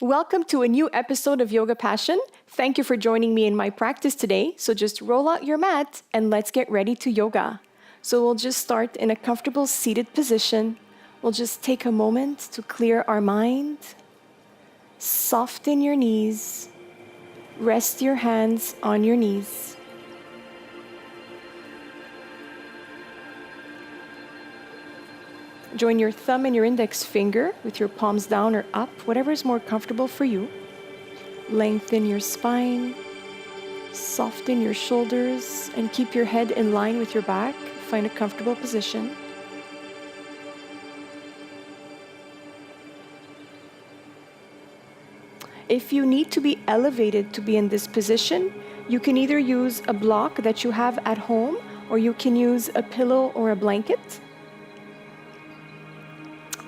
Welcome to a new episode of Yoga Passion. Thank you for joining me in my practice today. So just roll out your mat and let's get ready to yoga. So we'll just start in a comfortable seated position. We'll just take a moment to clear our mind. Soften your knees. Rest your hands on your knees. Join your thumb and your index finger with your palms down or up, whatever is more comfortable for you. Lengthen your spine, soften your shoulders, and keep your head in line with your back. Find a comfortable position. If you need to be elevated to be in this position, you can either use a block that you have at home, or you can use a pillow or a blanket.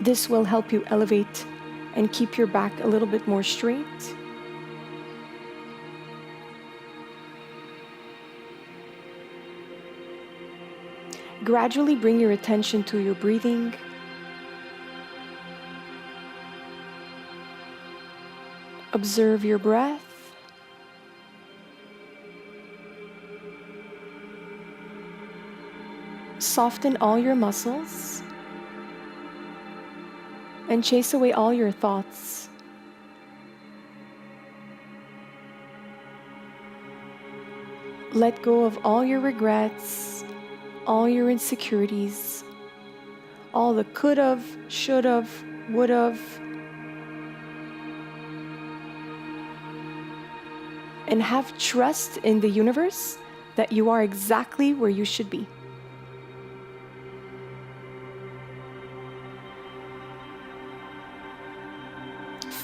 This will help you elevate and keep your back a little bit more straight. Gradually bring your attention to your breathing. Observe your breath. Soften all your muscles. And chase away all your thoughts. Let go of all your regrets, all your insecurities, all the could've, should've, would've. And have trust in the universe that you are exactly where you should be.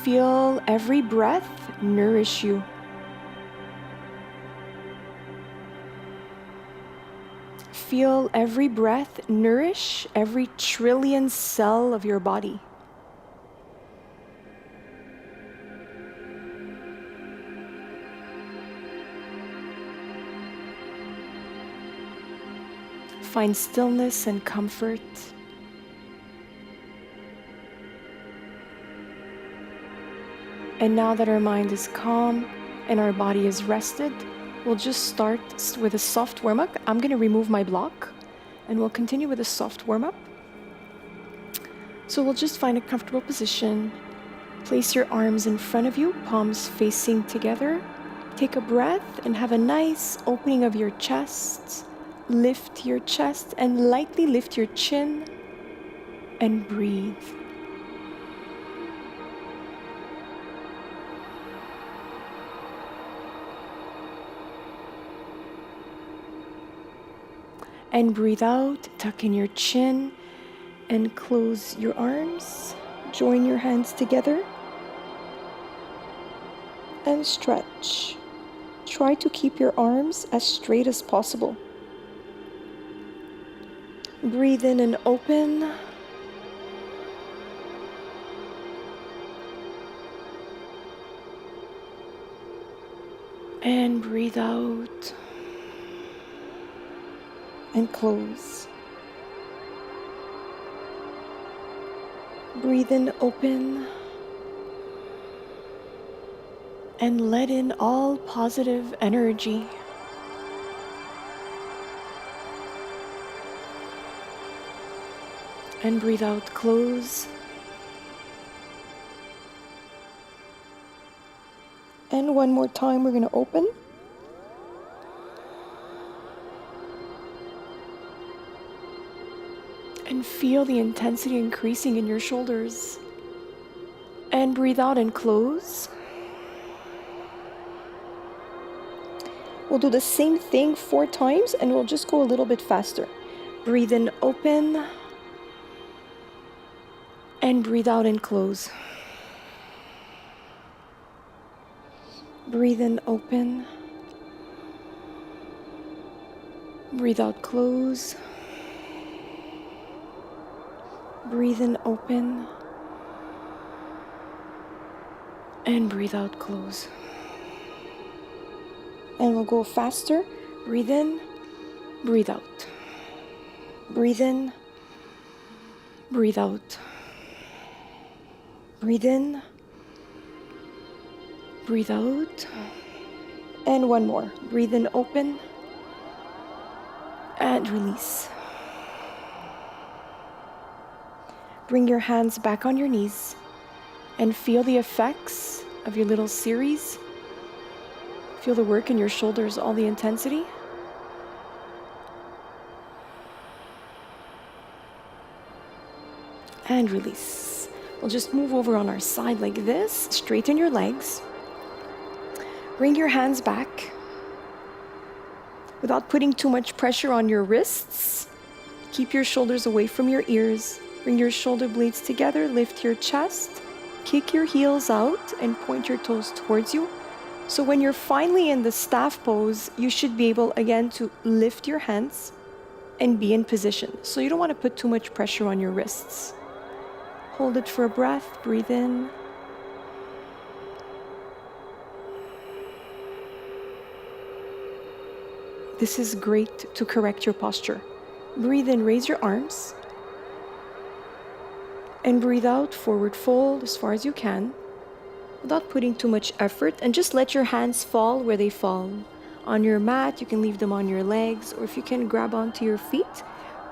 Feel every breath nourish you. Feel every breath nourish every trillion cell of your body. Find stillness and comfort. And now that our mind is calm and our body is rested, we'll just start with a soft warm-up. I'm going to remove my block and we'll continue with a soft warm-up. So we'll just find a comfortable position. Place your arms in front of you, palms facing together. Take a breath and have a nice opening of your chest. Lift your chest and lightly lift your chin and breathe. And breathe out, tuck in your chin and close your arms. Join your hands together and stretch. Try to keep your arms as straight as possible. Breathe in and open. And breathe out. And close. Breathe in, open, and let in all positive energy. And breathe out, close. And one more time, we're going to open. And feel the intensity increasing in your shoulders. And breathe out and close. We'll do the same thing 4 times and we'll just go a little bit faster. Breathe in, open. And breathe out and close. Breathe in, open. Breathe out, close. Breathe in, open. And breathe out, close. And we'll go faster. Breathe in, breathe out. Breathe in, breathe out. Breathe in, Breathe out. And one more. Breathe in, open. And release. Bring your hands back on your knees and feel the effects of your little series. Feel the work in your shoulders, all the intensity. And release. We'll just move over on our side like this. Straighten your legs. Bring your hands back without putting too much pressure on your wrists. Keep your shoulders away from your ears. Bring your shoulder blades together. Lift your chest. Kick your heels out and point your toes towards you. So when you're finally in the staff pose, you should be able again to lift your hands and be in position. So you don't want to put too much pressure on your wrists. Hold it for a breath. Breathe in. This is great to correct your posture. Breathe in, raise your arms. And breathe out, forward fold as far as you can, without putting too much effort, and just let your hands fall where they fall. On your mat, you can leave them on your legs, or if you can grab onto your feet,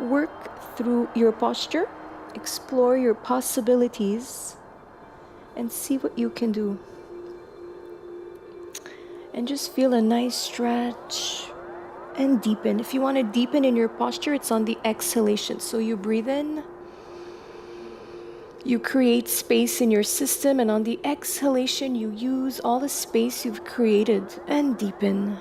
work through your posture, explore your possibilities, and see what you can do. And just feel a nice stretch and deepen. If you want to deepen in your posture, it's on the exhalation. So you breathe in, you create space in your system, and on the exhalation, you use all the space you've created and deepen.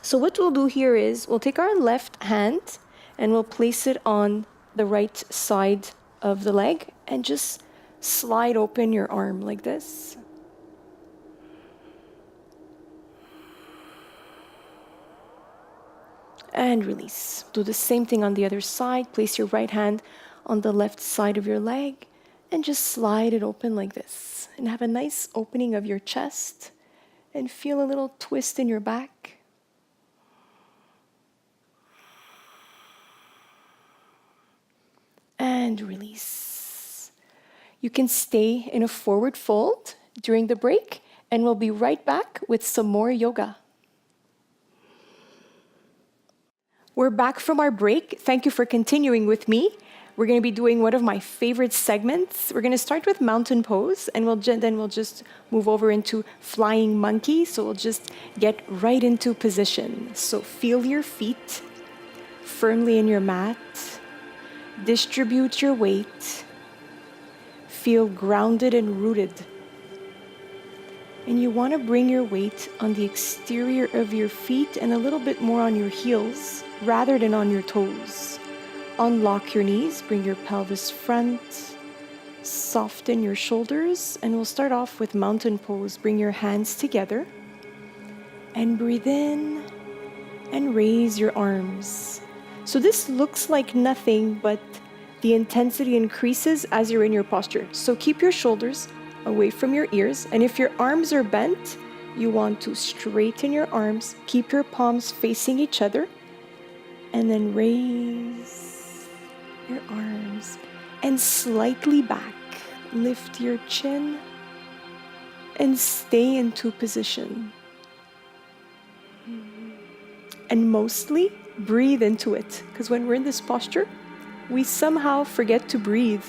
So what we'll do here is we'll take our left hand and we'll place it on the right side of the leg and just slide open your arm like this. And release. Do the same thing on the other side. Place your right hand on the left side of your leg and just slide it open like this. And have a nice opening of your chest and feel a little twist in your back. And release. You can stay in a forward fold during the break, and we'll be right back with some more yoga. We're back from our break. Thank you for continuing with me. We're going to be doing one of my favorite segments. We're going to start with mountain pose, and then we'll just move over into flying monkey. So we'll just get right into position. So feel your feet firmly in your mat. Distribute your weight. Feel grounded and rooted. And you want to bring your weight on the exterior of your feet and a little bit more on your heels rather than on your toes. Unlock your knees, bring your pelvis front, soften your shoulders, and we'll start off with mountain pose. Bring your hands together and breathe in and raise your arms. So this looks like nothing, but the intensity increases as you're in your posture. So keep your shoulders away from your ears, and if your arms are bent, you want to straighten your arms, keep your palms facing each other, and then raise your arms and slightly back. Lift your chin and stay into position. And mostly breathe into it, because when we're in this posture, we somehow forget to breathe.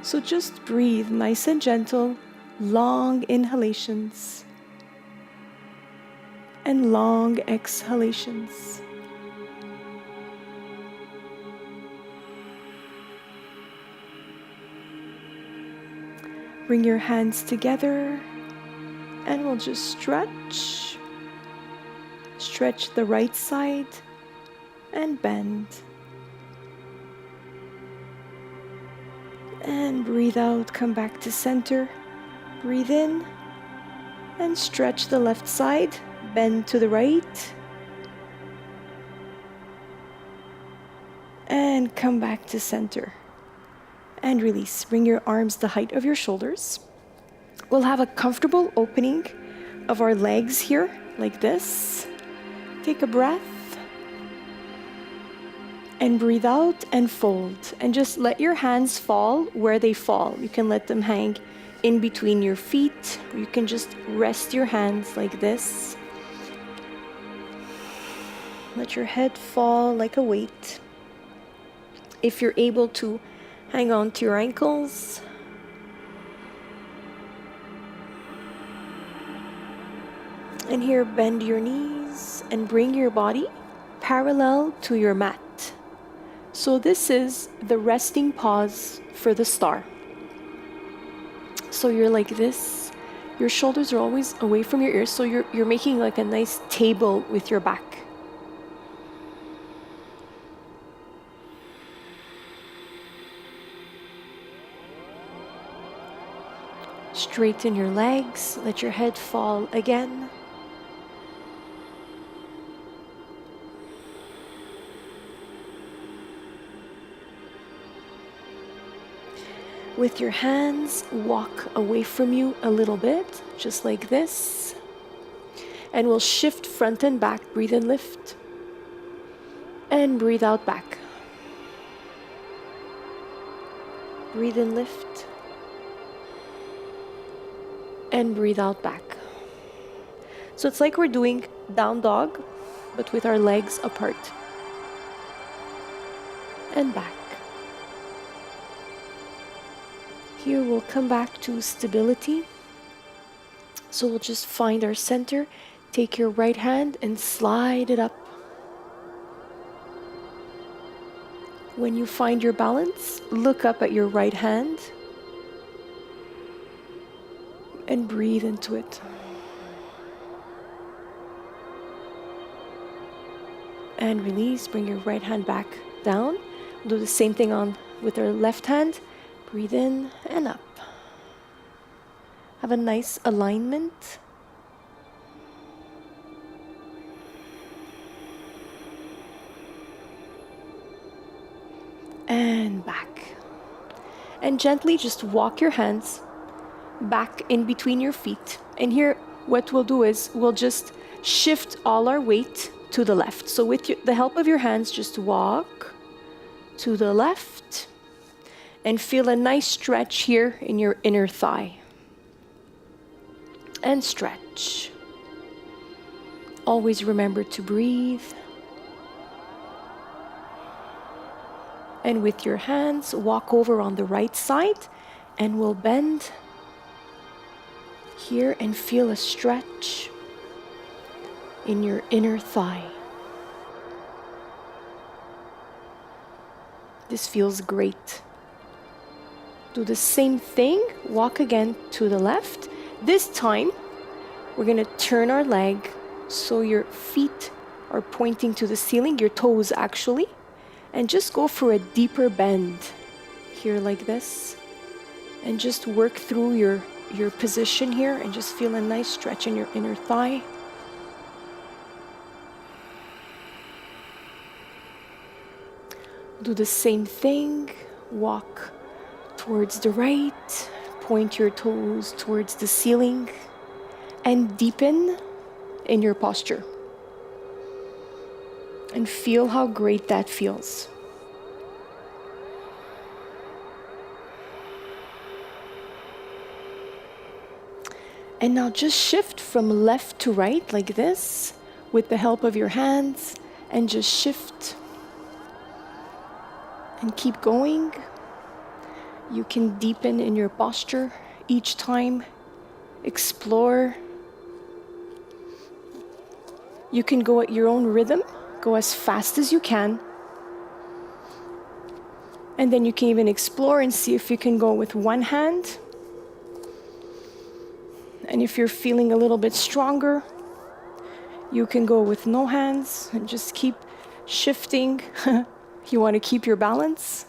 So just breathe nice and gentle, long inhalations and long exhalations. Bring your hands together and we'll just stretch. Stretch the right side and bend. And breathe out, come back to center. Breathe in and stretch the left side, bend to the right. And come back to center. And release. Bring your arms the height of your shoulders. We'll have a comfortable opening of our legs here, like this. Take a breath. And breathe out and fold. And just let your hands fall where they fall. You can let them hang in between your feet. You can just rest your hands like this. Let your head fall like a weight. If you're able to, hang on to your ankles. And here, bend your knees and bring your body parallel to your mat. So this is the resting pause for the star. So you're like this. Your shoulders are always away from your ears, so you're making like a nice table with your back. Straighten your legs, let your head fall again. With your hands, walk away from you a little bit, just like this. And we'll shift front and back, breathe in, lift. And breathe out, back. Breathe in, lift. And breathe out, back. So it's like we're doing down dog, but with our legs apart. And back. Here we'll come back to stability. So we'll just find our center. Take your right hand and slide it up. When you find your balance, look up at your right hand and breathe into it. And release, bring your right hand back down. We'll do the same thing on with our left hand. Breathe in and up. Have a nice alignment. And back. And gently just walk your hands back in between your feet. And here, what we'll do is we'll just shift all our weight to the left. So with the help of your hands, just walk to the left and feel a nice stretch here in your inner thigh. And stretch. Always remember to breathe. And with your hands, walk over on the right side and we'll bend here and feel a stretch in your inner thigh. This feels great. Do the same thing, walk again to the left. This time, we're gonna turn our leg so your feet are pointing to the ceiling, your toes actually, and just go for a deeper bend here like this. And just work through your position here and just feel a nice stretch in your inner thigh. Do the same thing, walk towards the right, point your toes towards the ceiling, and deepen in your posture. And feel how great that feels. And now just shift from left to right like this with the help of your hands, and just shift and keep going. You can deepen in your posture each time. Explore. You can go at your own rhythm. Go as fast as you can. And then you can even explore and see if you can go with one hand. And if you're feeling a little bit stronger, you can go with no hands and just keep shifting. You want to keep your balance.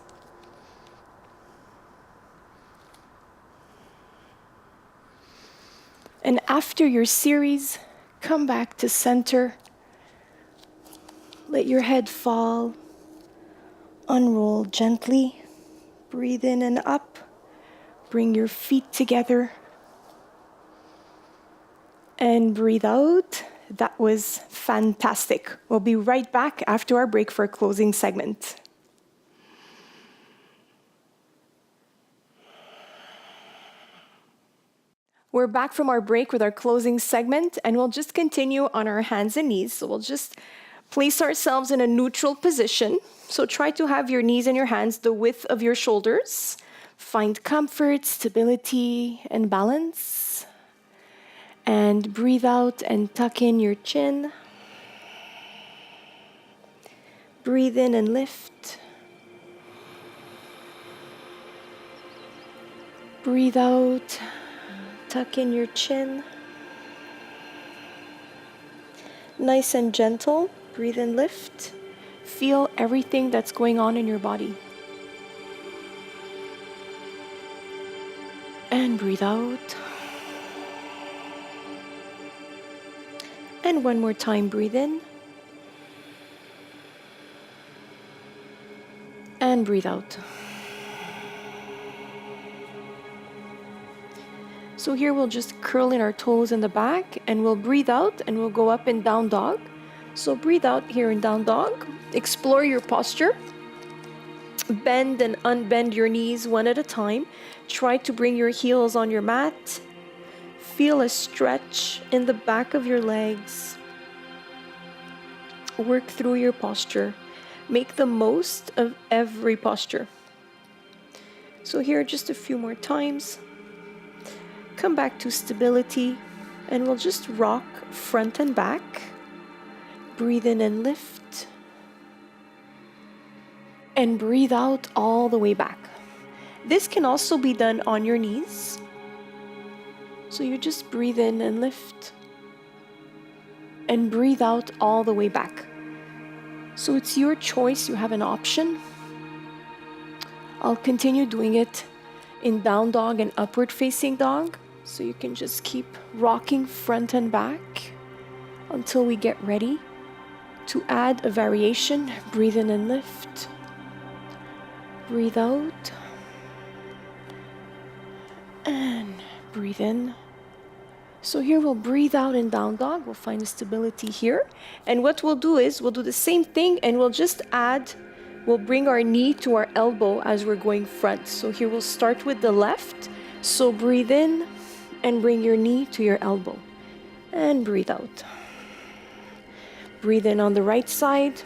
And after your series, come back to center. Let your head fall. Unroll gently. Breathe in and up. Bring your feet together. And breathe out. That was fantastic. We'll be right back after our break for a closing segment. We're back from our break with our closing segment, and we'll just continue on our hands and knees. So we'll just place ourselves in a neutral position. So try to have your knees and your hands the width of your shoulders. Find comfort, stability, and balance. And breathe out and tuck in your chin. Breathe in and lift. Breathe out, tuck in your chin. Nice and gentle, breathe and lift. Feel everything that's going on in your body. And breathe out. And one more time, breathe in. And breathe out. So here we'll just curl in our toes in the back and we'll breathe out and we'll go up in down dog. So breathe out here in down dog. Explore your posture. Bend and unbend your knees one at a time. Try to bring your heels on your mat. Feel a stretch in the back of your legs. Work through your posture. Make the most of every posture. So here just a few more times. Come back to stability and we'll just rock front and back. Breathe in and lift. And breathe out all the way back. This can also be done on your knees. So you just breathe in and lift. And breathe out all the way back. So it's your choice, you have an option. I'll continue doing it in down dog and upward facing dog. So you can just keep rocking front and back until we get ready to add a variation. Breathe in and lift. Breathe out. And breathe in. So here we'll breathe out in down dog. We'll find stability here. And what we'll do is we'll do the same thing and we'll just add, we'll bring our knee to our elbow as we're going front. So here we'll start with the left. So breathe in and bring your knee to your elbow. And breathe out. Breathe in on the right side.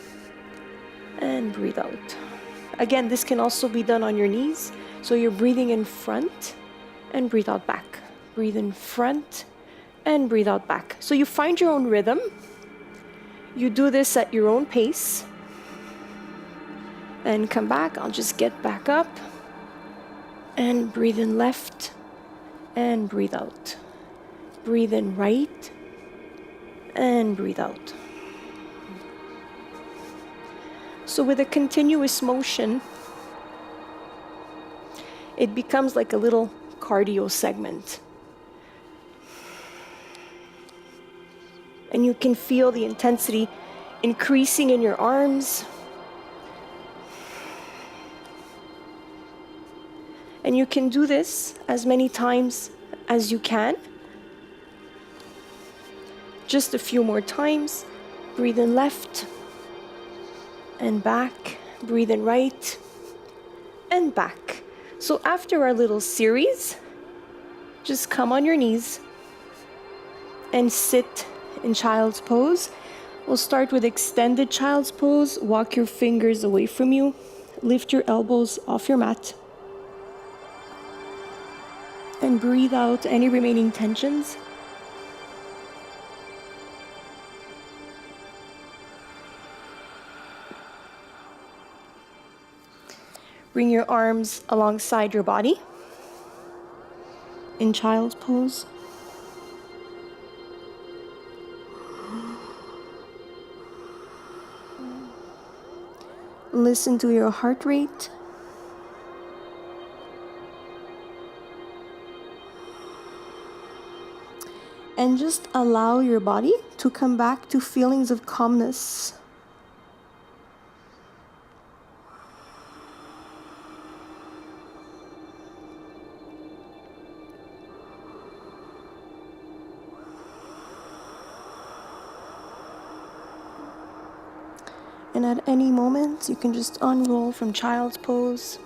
And breathe out. Again, this can also be done on your knees. So you're breathing in front and breathe out back. Breathe in front and breathe out back. So you find your own rhythm. You do this at your own pace. And come back. I'll just get back up. And breathe in left. And breathe out. Breathe in right. And breathe out. So with a continuous motion, it becomes like a little cardio segment. And you can feel the intensity increasing in your arms. And you can do this as many times as you can. Just a few more times. Breathe in left and back. Breathe in right and back. So after our little series, just come on your knees and sit in child's pose. We'll start with extended child's pose. Walk your fingers away from you. Lift your elbows off your mat. And breathe out any remaining tensions. Bring your arms alongside your body in child's pose. Listen to your heart rate. And just allow your body to come back to feelings of calmness. And at any moment, you can just unroll from child's pose.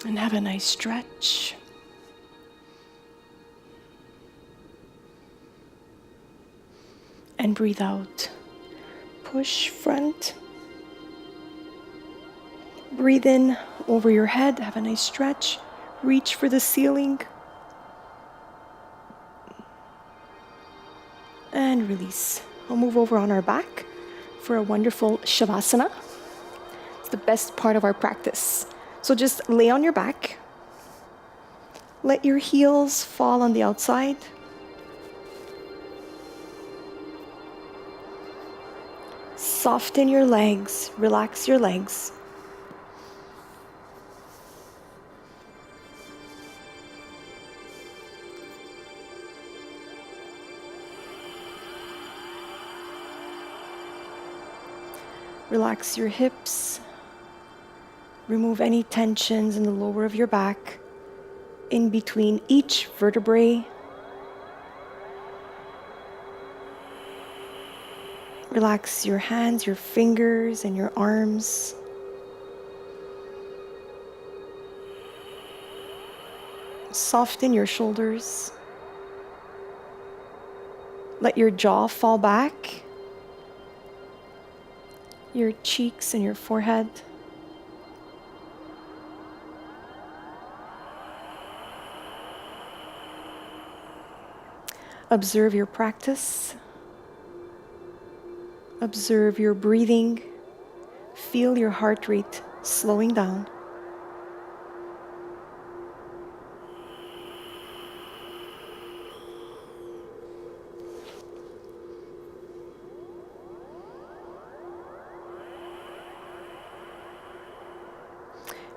And have a nice stretch. And breathe out. Push front. Breathe in over your head. Have a nice stretch. Reach for the ceiling. And release. We'll move over on our back for a wonderful Savasana. It's the best part of our practice. So just lay on your back. Let your heels fall on the outside. Soften your legs, relax your legs. Relax your hips. Remove any tensions in the lower of your back, in between each vertebrae. Relax your hands, your fingers, and your arms. Soften your shoulders. Let your jaw fall back, your cheeks and your forehead. Observe your practice. Observe your breathing. Feel your heart rate slowing down.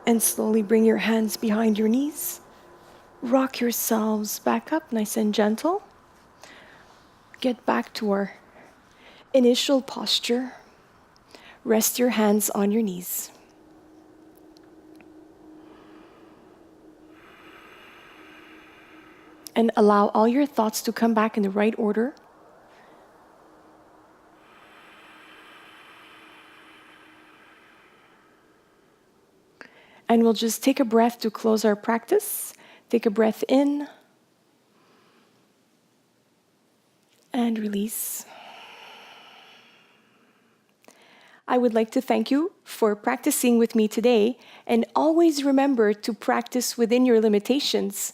And slowly bring your hands behind your knees. Rock yourselves back up nice and gentle. Get back to our initial posture. Rest your hands on your knees. And allow all your thoughts to come back in the right order. And we'll just take a breath to close our practice. Take a breath in. And release. I would like to thank you for practicing with me today, and always remember to practice within your limitations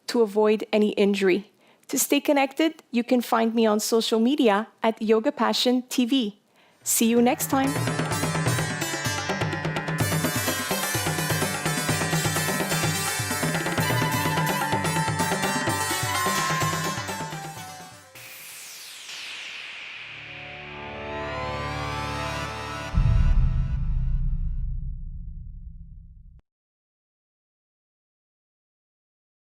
to avoid any injury. To stay connected, you can find me on social media at Yoga Passion TV. See you next time.